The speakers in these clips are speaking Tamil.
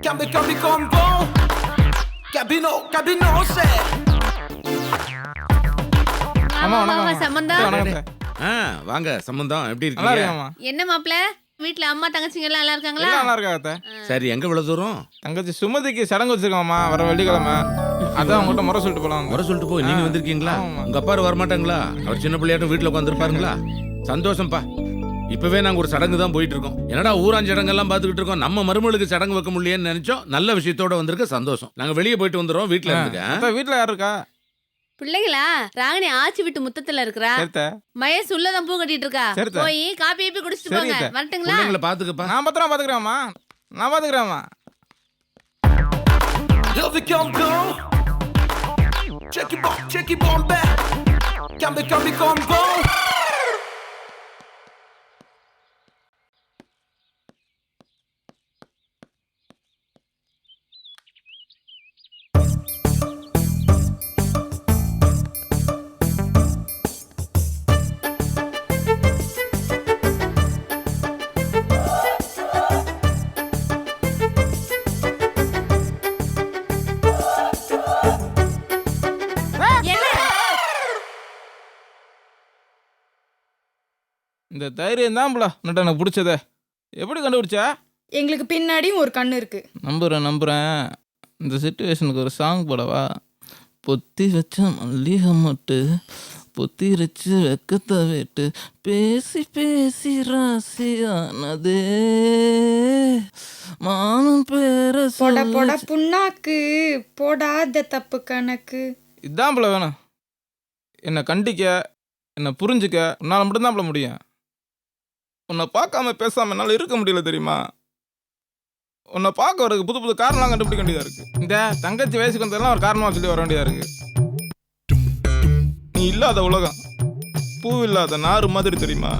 Cambi combo. Cabino se. ஆமா வாங்க சம்பந்தம். வாங்க சம்பந்தம் எப்படி இருக்கீங்க? என்ன மாப்ள வீட்ல அம்மா தங்கச்சிங்க எல்லாம் நல்லா இருக்காங்களா? நல்லா இருக்காங்க. சரி எங்க இவ்வளவு தூரம்? தங்கச்சி சுமதிக்கு சடங்கு வச்சிருக்கோம்மா வர வெள்ளிக்கிழமை. அதான் அவங்ககிட்ட முறை சொல்லிட்டு போலாம். முறை சொல்லிட்டு போய் நீங்க வந்திருக்கீங்களா? உங்க அப்பா வரமாட்டாங்களா? அவர் சின்ன பிள்ளையாட்டும் வீட்டுல உட்காந்துருப்பாருங்களா? சந்தோஷம்ப்பா. இப்பவே நாங்க ஒரு சடங்கு தான் போயிட்டு இருக்கோம். என்னடா ஊராஞ்சடங்கெல்லாம் பாத்துக்கிட்டு இருக்கோம். நம்ம மருமகளுக்கு சடங்கு வைக்க முடியலன்னு நினைச்சோம். நல்ல விஷயத்தோட வந்திருக்க சந்தோஷம். நாங்க வெளியே போயிட்டு வந்துடுறோம். வீட்டுல இருந்துக்க. வீட்டுல யாரு இருக்கா? பிள்ளைகளா ராகினி ஆச்சி வீட்டு முத்தத்துல இருக்கறா. மயஸ் உள்ளதான் பூ கட்டிட்டு இருக்கா. போய் காபி ஏப்பி குடிச்சிட்டு போங்க. வரட்டுங்களா? பிள்ளைகளை பாத்துக்கப்பா. நான் பாத்துக்கிறேன்மா. நான் பாத்துக்கிறேன்மா. Here we come go. Check it bomb back. Cambi combo. இந்த தைரியம் தான் எனக்கு பிடிச்சத. எப்படி கண்டுபிடிச்சா? எங்களுக்கு பின்னாடியும் ஒரு கண்ணு இருக்கு. நம்புறேன். இந்த சிச்சுவேஷனுக்கு ஒரு சாங் போடவா? பொத்தி வச்ச மல்லிகை மட்டு பொத்தி வச்சு வெக்கத்தை விட்டு பேசி பேசி ராசியானதே மானம் பேர போட புண்ணாக்கு போடாத தப்பு கணக்கு. இதான் வேணும். என்னை கண்டிக்க, என்னை புரிஞ்சுக்க உன்னால் மட்டும்தான் முடியும். உன்னை பார்க்காம பேசாம என்னால் இருக்க முடியல தெரியுமா? உன்னை பார்க்க வரதுக்கு புது புது காரணம்லாம் கண்டுபிடிக்க வேண்டியதா இருக்கு. இந்த தங்கச்சி வயசுக்கு வந்ததெல்லாம் ஒரு காரணமாக சொல்லி வர வேண்டியதா இருக்கு. நீ இல்லாத உலகம், பூ இல்லாத நாறு மாதிரி தெரியுமா?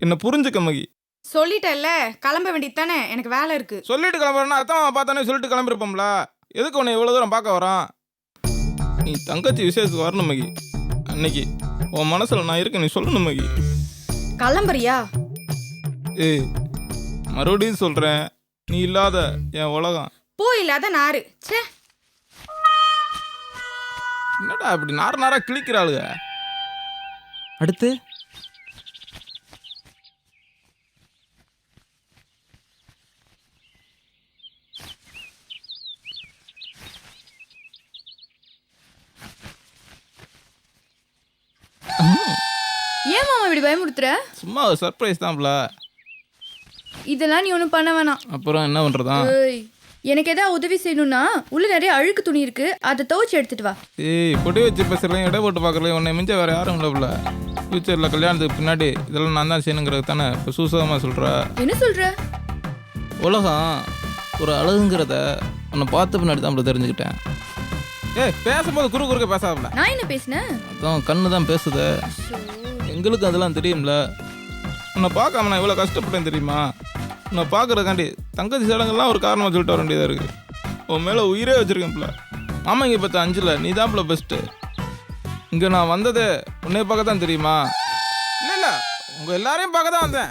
என்ன புரிஞ்சுக்க மகி. சொல்லிட்டல்ல, கிளம்ப வேண்டியது தானே. எனக்கு வேலை இருக்கு. சொல்லிட்டு கிளம்புறேன்னா அத்தான் பார்த்தானே சொல்லிட்டு கிளம்பிருப்போம்ல. எதுக்கு உன்னை இவ்வளோ தூரம் பார்க்க வரான்? நீ தங்கச்சி விசேஷத்துக்கு வரணும் மகி. அன்னைக்கு உன் மனசுல நான் இருக்கேன், நீ சொல்லணும் மகி. கிளம்புறியா? ஏய் மறுபடியும் சொல்றேன், நீ இல்லாத என் உலகம். பூ இல்லாத நாறு. என்னடா அப்படி நாரா கிளிக்கிறாளுங்க. அடுத்து ஏன் மாமா இப்படி பயமுறுத்துற? சும்மா ஒரு சர்ப்ரைஸ் தான்ல. இதெல்லாம் நீ ஒன்றும் பண்ண வேணாம். அப்புறம் என்ன பண்றதா? எனக்கு ஏதாவது உதவி செய்யணும்னா உள்ள நிறைய அழுக்கு துணி இருக்கு, அதை துவைச்சு எடுத்துட்டு வா. ஏய் பொடி வச்சு பேசுறேன், இட போட்டு பார்க்கல. உன்னை மிஞ்ச வேற யாரும் இல்லைல்ல. ஃபியூச்சர்ல கல்யாணத்துக்கு பின்னாடி இதெல்லாம் நான் தான் செய்யணுங்கிறது தானே இப்போ சூசகமாக சொல்ற. என்ன சொல்ற? உலகம் ஒரு அழகுங்கிறத உன்னை பார்த்த பின்னாடி தான் தெரிஞ்சுக்கிட்டேன். ஏய் பேசும்போது குறுக்க பேசாமல. நான் என்ன பேசினேன்? அதான் கண்ணு தான் பேசுது. எங்களுக்கு அதெல்லாம் தெரியும்ல. உன்னை பார்க்காம நான் இவ்வளோ கஷ்டப்பட்டேன் தெரியுமா? உன்னை பார்க்குறதுக்காண்டி தங்கச்சி சடங்கெல்லாம் ஒரு காரணமாக சொல்லிட்டு வர வேண்டியதாக இருக்குது. உன் மேலே உயிரே வச்சுருக்கேன்ல. ஆமாம், இங்கே பார்த்த அஞ்சில் நீ தான்ல பெஸ்ட்டு. இங்கே நான் வந்ததே உன்னைய பார்க்க தான் தெரியுமா? இல்லை உங்கள் எல்லாரையும் பார்க்க தான் வந்தேன்.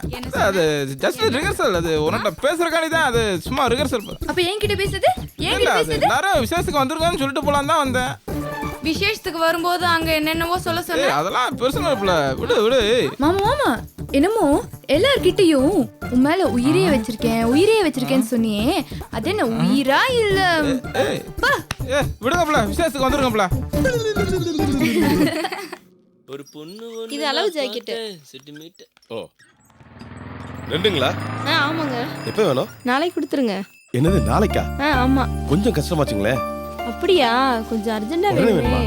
அது ஜஸ்ட் ரிஹர்சல். அது உன்கிட்ட பேசுறக்காண்டி தான். அது சும்மா ரிஹர்சல். அப்போ என்கிட்ட பேசுது? இல்லை அது எல்லாரும் விசேஷத்துக்கு வந்திருக்கான்னு சொல்லிட்டு போகலான்னு தான் வந்தேன். விசேஷத்துக்கு வரும்போது அங்க என்னென்னவோ சொல்ல சொன்ன. அதெல்லாம் பெர்சனல் பிள்ளை. விடு. மாமா என்னமோ எல்லார்கிட்டயும் உன் மேல உயிரே வச்சிருக்கேன்னு சொன்னியே, அது என்ன உயிரா இல்ல? விடுங்கப்பல, விசேஷத்துக்கு வந்துருங்கப்பல. ஒரு பொண்ணு இது அளவு ஜாக்கெட் சென்டிமீட்டர். ஓ ரெண்டுங்களா? ஆமாங்க. எப்போ வேணும்? நாளைக்கு கொடுத்துருங்க. என்னது நாளைக்கா? ஆமா. கொஞ்சம் கஷ்டமாச்சுங்களே. அப்படியா? கொஞ்சம் அர்ஜென்ட்டா வேணுமே.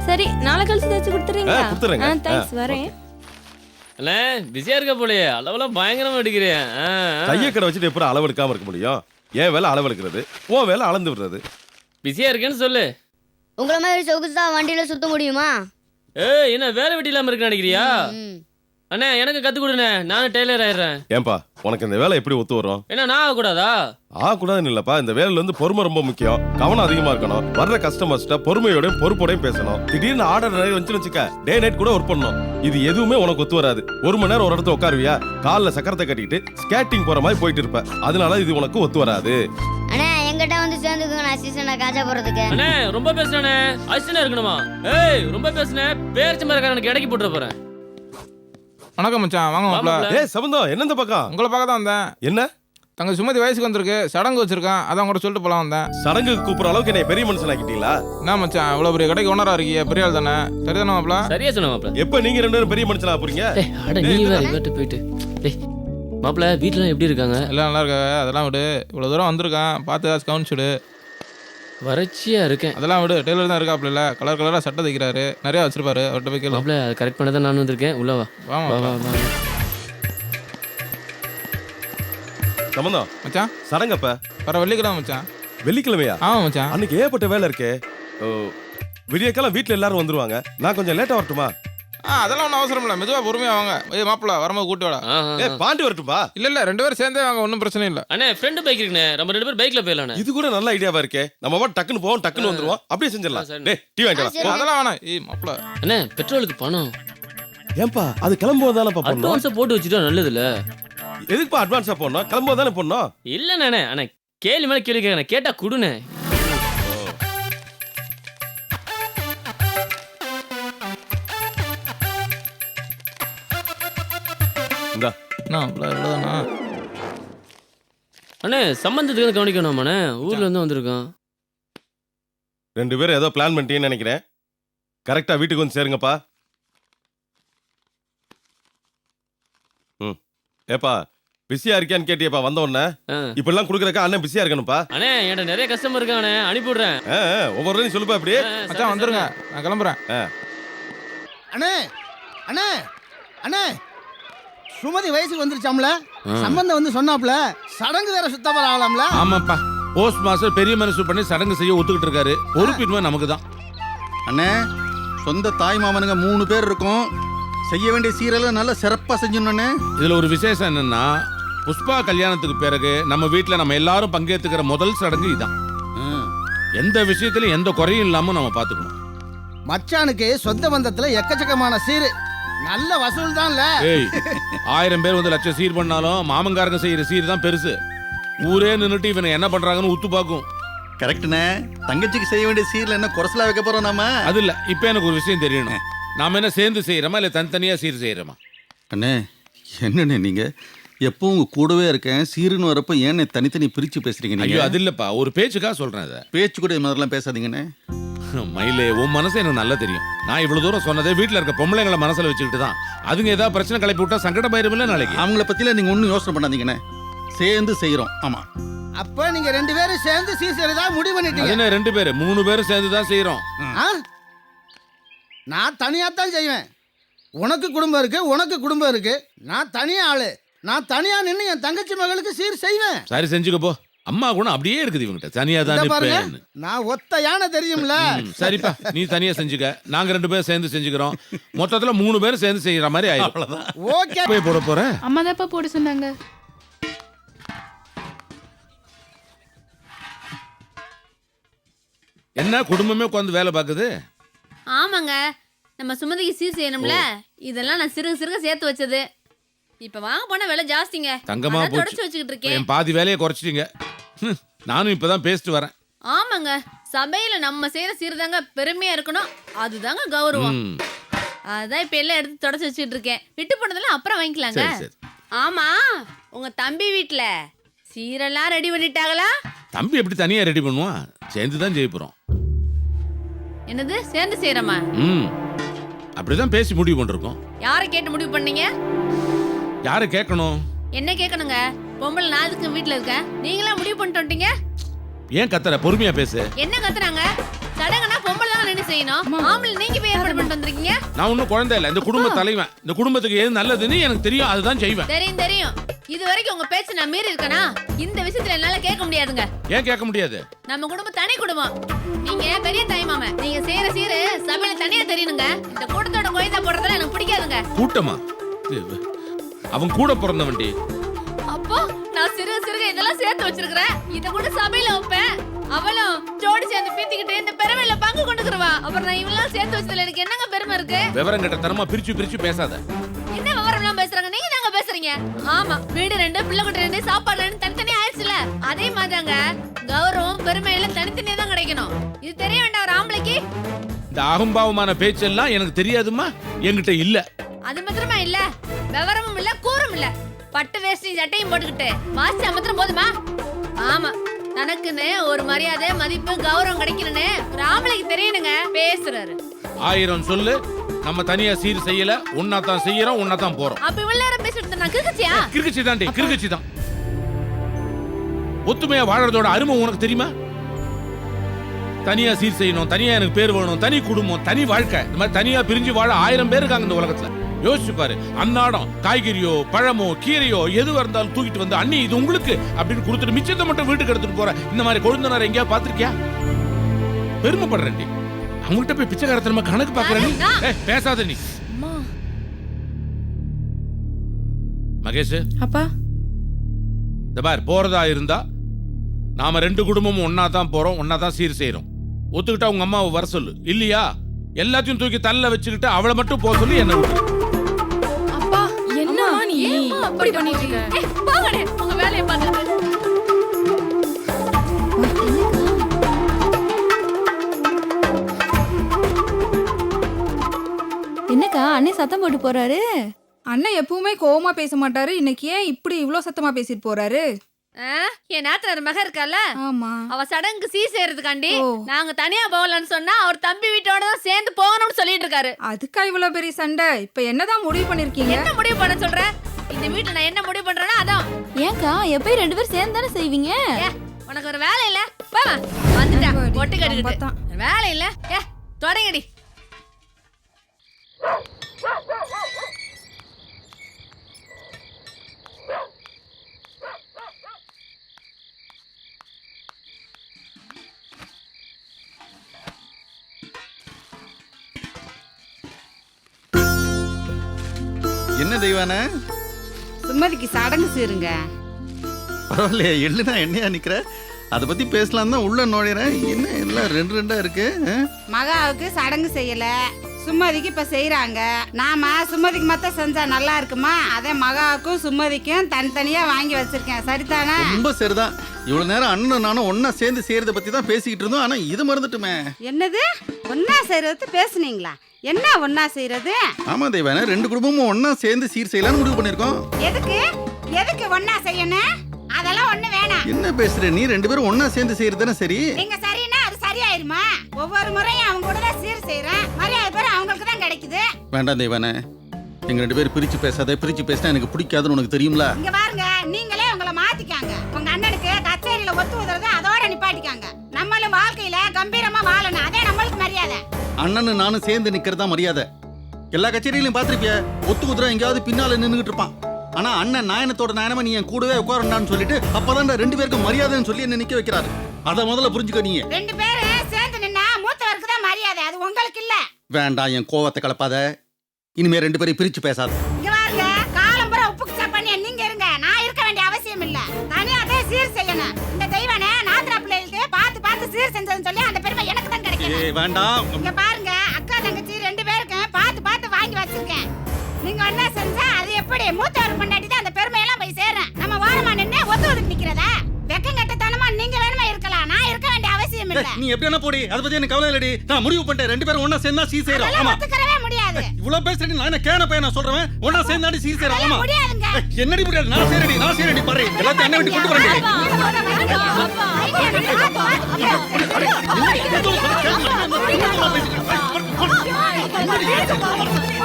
சரி நாளை கழிச்சு தச்சு கொடுத்துறீங்களா? கொடுத்துறேங்க. தேங்க்ஸ், வரேன். அண்ணே பிஸியா இருக்க போலயே, அளவெல்லாம் பயங்கரமா எடுக்கிறேன். தைய கடை வச்சுட்டு எப்படி அளவு எடுக்காம இருக்க முடியும்? ஏன் வேலை அளவு எடுக்கிறது, உன் வேலை அளந்து விடுறது. பிஸியா இருக்கேன்னு சொல்லு. உங்களை மாதிரி சொகுசா வண்டியில சுத்த முடியுமா? ஏய் என்ன வேலை வெட்டி இல்லாம இருக்க நினைக்கிறியா? அண்ணே எனக்கு கத்து கொடுண்ணே, நானும் டெய்லர் ஆயிடுறேன். ஏன்பா உனக்கு இந்த வேலை எப்படி ஒத்து வரும்? என்ன நான் ஆகக்கூடாதா? கூடாதுன்னு இல்லப்பா, இந்த வேலையில வந்து பொறுமை ரொம்ப முக்கியம். கவனம் அதிகமா இருக்கணும். வர்ற கஸ்டமர்ஸ்ட பொறுமையோடையும் பொறுப்போடையும் பேசணும். திடீர்னு ஆர்டர் நிறைய வந்துச்சுன்னு வச்சுக்க, டே நைட் கூட ஒர்க் பண்ணணும். இது எதுவுமே உனக்கு ஒத்து வராது. 1 மணி நேரம் ஒரு இடத்துல உட்காருவியா, காலில் சக்கரத்தை கட்டிக்கிட்டு ஸ்கேட்டிங் போற மாதிரி போயிட்டு இருப்ப. அதனால இது உனக்கு ஒத்து வராது. அண்ணா எங்கிட்ட வந்து சேர்ந்துக்கோங்க, அசிஸ்டன்ட் காஜா போறதுக்கு. அண்ணே ரொம்ப பேசுனே, அசிஸ்டன்ட் இருக்கணுமா? ஏய் ரொம்ப பேசுனே, பேர்ச்சி மரக்காரனுக்கு இடைக்கு போட்டுற போறேன். வணக்கம் மச்சான், வாங்க மாப்ள. ஏய் சம்பந்தம், என்ன இந்த பக்கம்? உங்களை பார்க்க தான் வந்தேன். என்ன தங்க சுமதி வயசுக்கு வந்திருக்கு, சடங்கு வச்சிருக்கேன், அதான் கூட சொல்லிட்டு போலாம் வந்தேன். சடங்குக்கு கூப்பிடுற அளவுக்கு என்ன பெரிய மனுஷன் ஆக்கிட்டீங்களா? என்ன மச்சான், இவ்வளவு பெரிய கடைக்கு ஓனரா இருக்கீங்க, பெரிய ஆள் தானே? சரிதானே மாப்ள? சரியா சொன்ன மாப்ள. எப்ப நீங்க 2 பேரும் பெரிய மனுஷனா போறீங்க? அட நீ வேற இவர்ட்ட போயிட்டு. டேய் மாப்ள, வீட்ல எப்படி இருக்காங்க? எல்லாம் நல்லா இருக்காங்க, அதெல்லாம் விடு. இவ்வளவு தூரம் வந்திருக்கேன், பார்த்து ஏதாச்சும் கவனிச்சுடு. வறட்சியா இருக்கேன். அதெல்லாம் விடு, டெய்லர் தான் இருக்காப்ல, இல்ல கலர் கலரா சட்டை தைக்கிறாரு, நிறைய வச்சிருப்பாரு, அவர்கிட்ட போய் கேளு. மாப்ள அது கரெக்ட் பண்ண தான் நான் வந்திருக்கேன். உள்ள வா. வா வா மாப்ள. வா வா. சம்பந்தம், மச்சான் சடங்கப்ப வர வெள்ளிக்கிழமை மச்சான். வெள்ளிக்கிழமையா? ஆமா மச்சான். அன்னைக்கு ஏகப்பட்ட வேலை இருக்கே. விடியக்காலம் வீட்டுல எல்லாரும் வந்துருவாங்க. நான் கொஞ்சம் லேட்டா வரட்டுமா? அதெல்லாம் ஒன்றும் அவசரம் இல்லை, மெதுவா பொறுமையா வாங்க. ஏய் மாப்பிள்ள, வரும்போது கூட்டி வாடா. பாண்டி வரட்டுமா? இல்ல 2 பேரும் சேர்ந்தே வாங்க, ஒன்றும் பிரச்சனை இல்லை. அண்ணே ஃப்ரெண்டு பைக் இருக்குண்ணே, நம்ம 2 பேரும் பைக்ல போயிடலாம். இது கூட நல்ல ஐடியாவா இருக்கே. நம்ம மட்டும் டக்குன்னு போவோம், டக்குன்னு வந்துருவோம், அப்படியே செஞ்சிடலாம். சரி. டேய் டீ வாங்கிட்டு வா. அதெல்லாம் வேணாம். ஏய் மாப்பிள்ள, அண்ணே பெட்ரோலுக்கு பணம் ஏன்பா அது கிளம்பும்போதானே பண்ணணும்? அட்வான்ஸை போட்டு வச்சுட்டா நல்லது இல்ல? எதுக்குப்பா அட்வான்ஸா போடணும்? கிளம்பும்போதானே போடணும். இல்லண்ணே அண்ணே, கேள்வி மேல கேள்வி கேட்கறேன், கேட்டா குடுண்ணே. இந்தா என்ன மாப்பிள்ள, இவ்வளோதானா? அண்ணே சம்பந்தத்துக்கு கவனிக்கணுமாண்ணே, ஊர்ல இருந்து வந்திருக்கோம். 2 பேரும் ஏதோ பிளான் பண்ணிட்டீங்கன்னு நினைக்கிறேன். கரெக்டா வீட்டுக்கு வந்து சேருங்கப்பா. ஏப்பா பிஸியா இருக்கியான்னு கேட்டியப்பா வந்த உடனே. இப்பெல்லாம் குடுக்கறக்கா அண்ணன் பிஸியா இருக்கணும்ப்பா. அண்ணே என்கிட்ட நிறைய கஸ்டமர் இருக்கானே, அனுப்பி விடுறேன். ஒவ்வொரு சொல்லுப்பா அப்படியே. மச்சான் வந்துருங்க, நான் கிளம்புறேன். அண்ணே அண்ணே அண்ணே, சுமதி வயசுக்கு வந்துருச்சாம்ல, சம்பந்தம் வந்து சொன்னாப்ல, சடங்கு வேற சுத்தமா ஆகலாம்ல. ஆமாப்பா, போஸ்ட் மாஸ்டர் பெரிய மனசு பண்ணி சடங்கு செய்ய ஒத்துக்கிட்டு இருக்காரு. பொறுப்பின்மை நமக்கு தான். அண்ணே, சொந்த தாய் மாமனுங்க 3 பேர் இருக்கும், செய்ய வேண்டிய சீரெல்லாம் நல்லா சிறப்பா செஞ்சோன்னு. இதுல ஒரு விசேஷம் என்னன்னா, புஷ்பா கல்யாணத்துக்கு பிறகு நம்ம வீட்டுல நம்ம எல்லாரும் பங்கேற்றுக்கிற முதல் சடங்கு இதான். எந்த விஷயத்திலும் எந்த குறையும் இல்லாம நம்ம பாத்துக்கணும். மச்சானுக்கு சொந்த பந்தத்துல எக்கச்சக்கமான சீரு, நல்ல வசூல் தான்ல. ஏய், 1000 பேர் வந்து லட்சம் சீர் பண்ணாலும் மாமங்காரங்க செய்யற சீர் தான் பெருசு. ஊரே நின்னுட்டு இவனை என்ன பண்றாங்கன்னு உத்து பாக்கும். கரெக்ட்ண்ணே, தங்கச்சிக்கு செய்ய வேண்டிய சீர்ல என்ன குறைசலா வைக்க போறோம் நாம? அது இல்ல, இப்ப எனக்கு ஒரு விஷயம் தெரியணும். நாம என்ன சேர்ந்து செய்யறோமா இல்ல தனித்தனியா சீர் செய்யறோமா? அண்ணே, என்னண்ணே நீங்க எப்பவும் உங்க கூடவே இருக்கேன், சீருன்னு வரப்ப ஏன் தனித்தனி பிரிச்சு பேசுறீங்க? ஐயோ நீங்க அது இல்லப்பா, ஒரு பேச்சுக்காக சொல்றேன். அதை பேச்சு கூட இது மாதிரிலாம் பேசாதீங்கண்ணே. மயிலே, உன் மனசு எனக்கு நல்லா தெரியும். நான் இவ்வளவு தூரம் சொன்னதே வீட்டுல இருக்க பொம்பளைங்களை மனசுல வச்சுக்கிட்டு தான். அதுங்க ஏதாவது பிரச்சனை கிளப்பி விட்டா சங்கடமாயிருமில்ல நாளைக்கு. அவங்கள பத்தில நீங்க ஒன்றும் யோசனை பண்ணாதீங்கண்ணே, சேர்ந்து செய்யறோம். ஆமா, அப்ப நீங்க 2 பேரும் சேர்ந்து சீர் செய்யறதா முடிவு பண்ணிட்டீங்க. என்ன 2 பேரு 3 பேரும் சேர்ந்து தான் செய்யறோம். நான் தனியா தான் செய்வேன். உனக்கு குடும்பம் இருக்கு, உனக்கு குடும்பம் இருக்கு. நான் தனியா ஆளு, நான் தனியா நின்று என் தங்கச்சி மகளுக்கு சீர் செய்வேன். சரி செஞ்சுக்க போ. அம்மா கூட அப்படியே இருக்குது இவங்கிட்ட, தனியா தான் பாருங்க, நிப்பேன்னு. நான் ஒத்த யானை தெரியும்ல. சரிப்பா, நீ தனியா செஞ்சுக்க, நாங்க 2 பேரும் சேர்ந்து செஞ்சுக்கிறோம். மொத்தத்துல 3 பேரும் சேர்ந்து செய்யற மாதிரி ஆயிடும். ஓகே, போய் போட போற. அம்மா தான்ப்பா போட சொன்னாங்க. என்ன குடும்பமே உட்காந்து வேலை பாக்குது? ஆமாங்க, நம்ம சுமதிக்கு சீர் செய்யணும்ல, இதெல்லாம் நான் சிறுக சிறுக சேர்த்து வச்சது. இப்ப வாங்க போனா விலை ஜாஸ்திங்க. தங்கமா அதான் போச்சு. தொடச்சு வச்சுக்கிட்டு இருக்கேன். என் பாதி வேலையை குறைச்சிட்டீங்க. நானும் இப்பதான் பேசிட்டு வரேன். ஆமாங்க, சபையில நம்ம செய்யற சீர்தாங்க பெருமையா இருக்கணும், அதுதாங்க கௌரவம். அதான் இப்ப எல்லாம் எடுத்து தொடச்சு வச்சுட்டு இருக்கேன். விட்டு போனதெல்லாம் அப்புறம் வாங்கிக்கலாங்க. சரி, சரி. ஆமா, உங்க தம்பி வீட்ல சீரெல்லாம் ரெடி பண்ணிட்டாங்களா? தம்பி எப்படி தனியா ரெடி பண்ணுவான்? சேர்ந்து தான் செய்ய போறோம். என்னது சேர்ந்து செய்யறமா? அப்படிதான் பேசி முடிவு பண்ணிருக்கோம். யாரை கேட்டு முடிவு பண்ணீங்க? யாரை கேட்கணும்? என்ன கேட்கணுங்க? பொம்பளை நாளுக்கு வீட்டுல இருக்க, நீங்களா முடிவு பண்ணிட்டு வந்துட்டீங்க. ஏன் கத்துற? பொறுமையா பேசு. என்ன கத்துறாங்க? சடங்குனா பொம்பளை தான் நின்னு செய்யணும், ஆம்பளை நீங்க போய் ஏற்பாடு பண்ணிட்டு வந்திருக்கீங்க. நான் ஒன்னும் குழந்தை இல்ல, இந்த குடும்ப தலைவன். இந்த குடும்பத்துக்கு எது நல்லதுன்னு எனக்கு தெரியும், அதுதான் செய்வேன். தெரியும் தெரியும். இது வரைக்கும் உங்க பேச்சு நான் மீறி இருக்கனா? இந்த விஷயத்துல என்னால கேட்க முடியாதுங்க. ஏன் கேட்க முடியாது? நம்ம குடும்பம் தனி குடும்பம், நீங்க பெரிய தாய் மாமன். நீங்க செய்யற சீரு சபையில தனியா தெரியணுங்க. இந்த கூட்டத்தோட கோயந்தா போடுறதுல எனக்கு பிடிக்காதுங்க. கூட்டமா? அவன் கூட பிறந்தவன்டி. அப்போ நான் சிறுக சிறுக இதெல்லாம் சேர்த்து வச்சிருக்கிறேன். இத கூட சபையில வைப்பேன். அவளும் ஜோடி சேர்ந்து பீத்திக்கிட்டு இந்த பெருமையில பங்கு கொண்டுக்குறவா. அப்புறம் நான் இவெல்லாம் சேர்த்து வச்சதுல எனக்கு என்னங்க பெருமை இருக்கு? விவரம் கிட்ட தரமா பிரிச்சு பேசாத. என்ன விவரம்லாம் பேசுறாங்க? நீங்க தாங்க பேசுறீங்க. ஆமா, வீடு 2, பிள்ளை குட்டி 2, சாப்பாடு 2 தனித்தனியா ஆயிடுச்சுல. அதே மாதிரிங்க கௌரவம் பெருமையில தனித்தனியா தான் கிடைக்கணும். இது தெரிய வேண்டாம் ஒரு ஆம்பளைக்கு. இந்த அகம்பாவமான பேச்செல்லாம் எனக்கு தெரியாதுமா, என்கிட்ட இல்ல. அது மாத்திரமா இல்ல, விவரமும் இல்ல, கூறும் இல்ல. பட்டு வேஷ்டி சட்டையும் போட்டுக்கிட்டு வாசி அமத்திரம் போதுமா? ஆமா, தனக்குன்னு ஒரு மரியாதை, மதிப்பு, கௌரவம் கிடைக்கணும்னு ஒரு ஆம்பளைக்கு தெரியணுங்க. பேசுறாரு. 1000 சொல்லு, நம்ம தனியா சீர் செய்யல, ஒன்னா தான் செய்யறோம், ஒன்னா தான் போறோம். அப்ப இவ்வளவு நேரம் பேசிட்டு நான் கிறுக்குச்சியா? கிறுக்குச்சி தாண்டி, கிறுக்குச்சி தான். ஒத்துமையா வாழறதோட அருமை உனக்கு தெரியுமா? தனியா சீர் செய்யணும், தனியா எனக்கு பேர் வேணும், தனி குடும்பம், தனி வாழ்க்கை. இந்த மாதிரி தனியா பிரிஞ்சு வாழ 1000 பேர் இருக்காங்க இந்த உலகத்துல. யோசிச்சு பாரு, அன்னாடம் காய்கறியோ பழமோ கீரையோ எதுவா இருந்தாலும் தூக்கிட்டு வந்து அண்ணி இது உங்களுக்கு அப்படின்னு கொடுத்துட்டு மிச்சத்தை மட்டும் வீட்டுக்கு எடுத்துட்டு போற இந்த மாதிரி கொழுந்தனார் எங்கேயா பாத்திருக்கியா? பெருமைப்படுறேன். அவங்ககிட்ட போய் பிச்சைக்காரத்தனமா கணக்கு பாக்குறேன். பேசாத நீ. மகேஷ், அப்பா இந்த பார், போறதா இருந்தா நாம 2 குடும்பமும் ஒன்னா தான் போறோம், ஒன்னா தான் சீர் செய்யறோம். ஒத்துக்கிட்டா உங்க அம்மாவை வர சொல்லு. இல்லையா எல்லாத்தையும் தூக்கி தள்ள வச்சுக்கிட்டு அவளை மட்டும் போக சொல்லி என்ன விட்டு. அப்பா என்ன நீ அப்படி பண்ணிட்டு இருக்க? போங்கடே, உங்க வேலையை பார்த்துட்டு. என்னக்கா அண்ணே சத்தம் போட்டு போறாரு? அண்ணன் எப்பவுமே கோவமா பேச மாட்டாரு. இன்னைக்கு ஏன் இப்படி இவ்ளோ சத்தமா பேசிட்டு போறாரு? என் நாத்தனார் மக இருக்கால, ஆமா, அவ சடங்கு சீ செய்யறதுக்காண்டி நாங்க தனியா போகலன்னு சொன்னா அவர் தம்பி வீட்டோட தான் சேர்ந்து போகணும்னு சொல்லிட்டு இருக்காரு. அதுக்கா இவ்வளவு பெரிய சண்டை? இப்ப என்னதான் முடிவு பண்ணிருக்கீங்க? என்ன முடிவு பண்ண சொல்ற? இந்த வீட்டுல நான் என்ன முடிவு பண்றேன்னா அதான். ஏன்க்கா எப்பயும் 2 பேரும் சேர்ந்து தானே செய்வீங்க? உனக்கு ஒரு வேலை இல்ல? போவா வந்துட்டா ஒட்டு கட்டுக்கிட்டு. வேலை இல்ல? தொடங்கடி. என்ன தெய்வான? சுமதிக்கு சடங்கு சீருங்க. பரவாயில்லையா, எள்ளுனா என்னையா நிக்கிற? அதை பத்தி பேசலாம் தான் உள்ள நுழையிறேன். என்ன எல்லாம் 2 இருக்கு? மகாவுக்கு சடங்கு செய்யல, சுமதிக்கு இப்ப செய்யறாங்க. நாம சுமதிக்கு மட்டும் செஞ்சா நல்லா இருக்குமா? அதே மகாவுக்கும் சுமதிக்கும் தனித்தனியா வாங்கி வச்சிருக்கேன். சரிதானே? ரொம்ப சரிதான். இவ்வளவு நேரம் அண்ணன் நானும் ஒன்னா சேர்ந்து செய்யறத பத்தி தான் பேசிக்கிட்டு இருந்தோம். ஆனா இது மறந்துட்டுமே. என்னது ஒன்னா செய்யறது பேசுனீங்களா? என்ன ஒன்னா செய்யறது? ஆமா தெய்வான, 2 குடும்பமும் ஒன்னா சேர்ந்து சீர் செய்யலாம்னு முடிவு பண்ணிருக்கோம். எதுக்கு எதுக்கு ஒன்னா செய்யணும்? அதெல்லாம் ஒண்ணு வேணாம். என்ன பேசுற நீ? 2 பேரும் ஒன்னா சேர்ந்து செய்யறது தானே சரி. நீங்க சரின்னா அது சரியாயிருமா? ஒவ்வொரு முறையும் அவங்க கூட தான் சீர் செய்யறேன். மரியாதை பேர் அவங்களுக்கு தான் கிடைக்குது. வேண்டாம் தெய்வான, எங்க 2 பேரும் பிரிச்சு பேசாத. பிரிச்சு பேசினா எனக்கு பிடிக்காதுன்னு உனக்கு தெரியும்ல. இங்க பாருங்க, நீங்களே உங்களை மாத்திக்காங்க. உங்க அண்ணனுக்கு கச்சேரியில ஒத்து உதறது அதோட நிப்பாட்டிக்காங்க. நம்மளும் வாழ்க்கையில கம்பீரமா வாழணும், அதே நம்மளுக்கு மரியாதை. அண்ணனும் நானும் சேர்ந்து நிக்கிறதா மரியாதை. எல்லா கச்சேரியிலையும் பாத்திருப்பிய, ஒத்து குதிரை எங்கேயாவது பின்னால நின்னுகிட்டு இருப்பான். ஆனா அண்ணன் நாயனத்தோட நாயனமா நீ என் கூடவே உட்காரண்டான்னு சொல்லிட்டு அப்பதான் 2 பேருக்கும் மரியாதைன்னு சொல்லி என்ன நிக்க வைக்கிறாரு. அத முதல்ல புரிஞ்சுக்க. நீங்க 2 பேரும் சேர்ந்து நின்னா மூத்தவருக்கு தான் மரியாதை, அது உங்களுக்கு இல்ல. வேண்டாம், என் கோவத்தை கலப்பாத. இனிமே 2 பேரையும் பிரிச்சு பேசாத. இங்க பாருங்க, காலம்புற உப்புக்கு சாப்பாடு நீங்க இருங்க, நான் இருக்க வேண்டிய அவசியம் இல்ல. தனியா அதே சீர் செய்யணும். இந்த தெய்வானே நாத்திரா பிள்ளைகளுக்கு பார்த்து பார்த்து சீர் செஞ்சதுன்னு சொல்லி அந்த பெருமை எனக்கு தான் கிடைக்கும். வேண்டாம். இங்க பாருங்க, அக்கா தங்கச்சி 2 பேருக்கும் பார்த்து பார்த்து வாங்கி வச்சிருக்கேன். நீங்க என்ன செஞ்சா அது எப்படி மூத்தவர் பண்ணாட்டி தான் அந்த பெருமையெல்லாம் போய் சேரும். நம்ம வாரமா நின்னு ஒத்து ஒதுக்கி நிக்கிறதா? வெக்கம் கட்டத்தனமா நீங்க வேணுமா இருக்கலாம், நான் இருக்க வேண்டிய அவசியம் இல்ல. நீ எப்படி என்ன போடி, அத பத்தி எனக்கு கவலை இல்லடி. நான் முடிவு பண்ணிட்டேன், 2 பேரும் ஒண்ணா சேர்ந்தா சீர் செய்றோம். ஆமா, ஒத்துக்கறவே முடியாது. இவ்வளவு பேசுறீங்க, நான் என்ன கேன பையனா சொல்றேன். ஒண்ணா சேர்ந்தாடி சீர் செய்றோம். ஆமா முடியாதுங்க. என்னடி முடியாது? நான் செய்றேடி பாரு. எல்லாத்தையும் அண்ணன் வீட்டுக்கு கொண்டு வரேன்.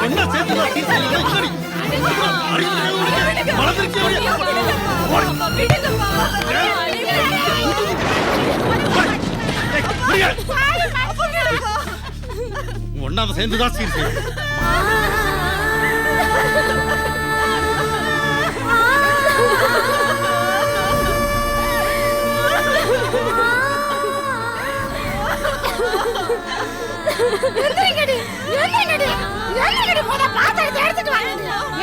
ஒண்ணா சேர்ந்தா சீர் செய்யலாம். ஒன்னாவது சேர்ந்துதான் சீர் செய்யும். என்னடி நில்லுங்கடி, முத பாத்திரத்தை எடுத்துட்டு வாங்க.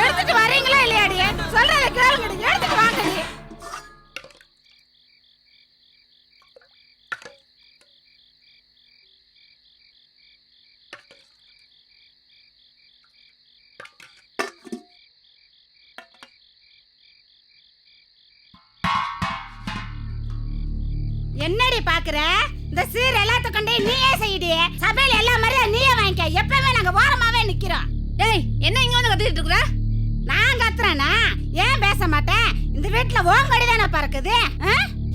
எடுத்துட்டு வரீங்களா இல்லையாடி? சொல்றத கேளுங்கடி, எடுத்துட்டு வாங்கடி. என்னடி பாக்குற? இந்த சீர் எல்லாத்த கொண்டே நீயே செய்யடி. சபையில எல்லா மாதிரியும் நீயே வாங்கிக்க. எப்பவுமே நாங்க ஓரமாவே நிக்கிறோம். ஏய் என்ன இங்க வந்து கத்திட்டு இருக்கற? நான் கத்துறேனா? ஏன் பேச மாட்டேன்? இந்த வீட்டுல ஓங்கடி தானே பறக்குது.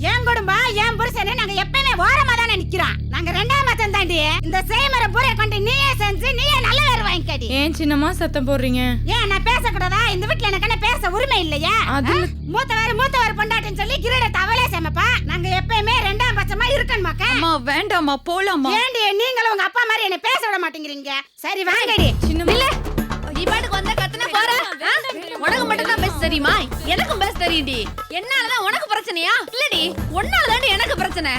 என் குடும்பம் என் புருஷனே நாங்க எப்பவுமே ஓரமா தானே நிக்கிறோம். நாங்க ரெண்டாம் மச்சம் தாண்டி. இந்த செய்மர பூரை கொண்டு நீயே செஞ்சு நீயே நல்ல வேறு வாங்கிக்கடி. ஏன் சின்னமா சத்தம் போடுறீங்க? ஏன் நான் பேசக்கூடாதா? இந்த வீட்டுல எனக்கு என்ன பேச உரிமை இல்லையா? மூத்தவர் பொண்டாட்டின்னு சொல்லி கிரீட தவளே சேமப்பா. நாங்க எப்பவுமே ரெண்டாம் பட்சமா இருக்கணுமாக்கா? அம்மா வேண்டாம்மா, போலாமா? ஏண்டி நீங்களும் உங்க அப்பா மாதிரி என்ன பேச விட மாட்டேங்கிறீங்க? சரி வாங்கடி. சின்னமா நீ பாட்டுக்கு வந்தா கத்துன போற. உனக்கு மட்டும் தான் பேச தெரியுமா? எனக்கும் பேச தெரியும்டி. என்னாலதான் உனக்கு பிரச்சனையா? இல்லடி, உன்னாலதான் எனக்கு பிரச்சனை.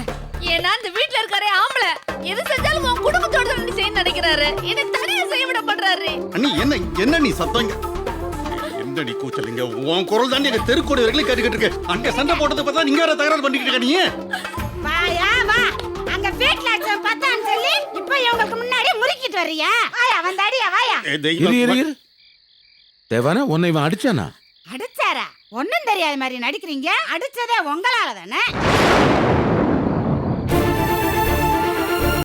ஏன்னா இந்த வீட்ல இருக்காரே ஆம்பளை எது செஞ்சாலும் உன் குடும்பத்தோட தான் செய்ய நினைக்கிறாரு. என்ன தனியா செய்ய விட பண்றாரு. அண்ணி என்ன நீ சத்தம்? என்னடி கூச்சலிங்க? உன் குரல் தாண்டி எங்க தெருக்கோடி வரைக்கும் கேட்டுக்கிட்டு இருக்கு. அங்க சண்டை போட்டது பார்த்தா நீங்க வேற தகராறு பண்ணிக்கிட்டு இருக்க நீ. வாயா வா. அங்க வீட்ல அச்சம் பத்தான்னு சொல்லி இப்ப இவங்களுக்கு முன்னாடி முறுக்கிட்டு வர்றியா? வாயா வந்தாடியா வாயா. இரு தேவானா, உன்னை இவன் அடிச்சானா? அடிச்சாரா? ஒண்ணும் தெரியாத மாதிரி நடிக்கிறீங்க. அடிச்சதே உங்களால தானே.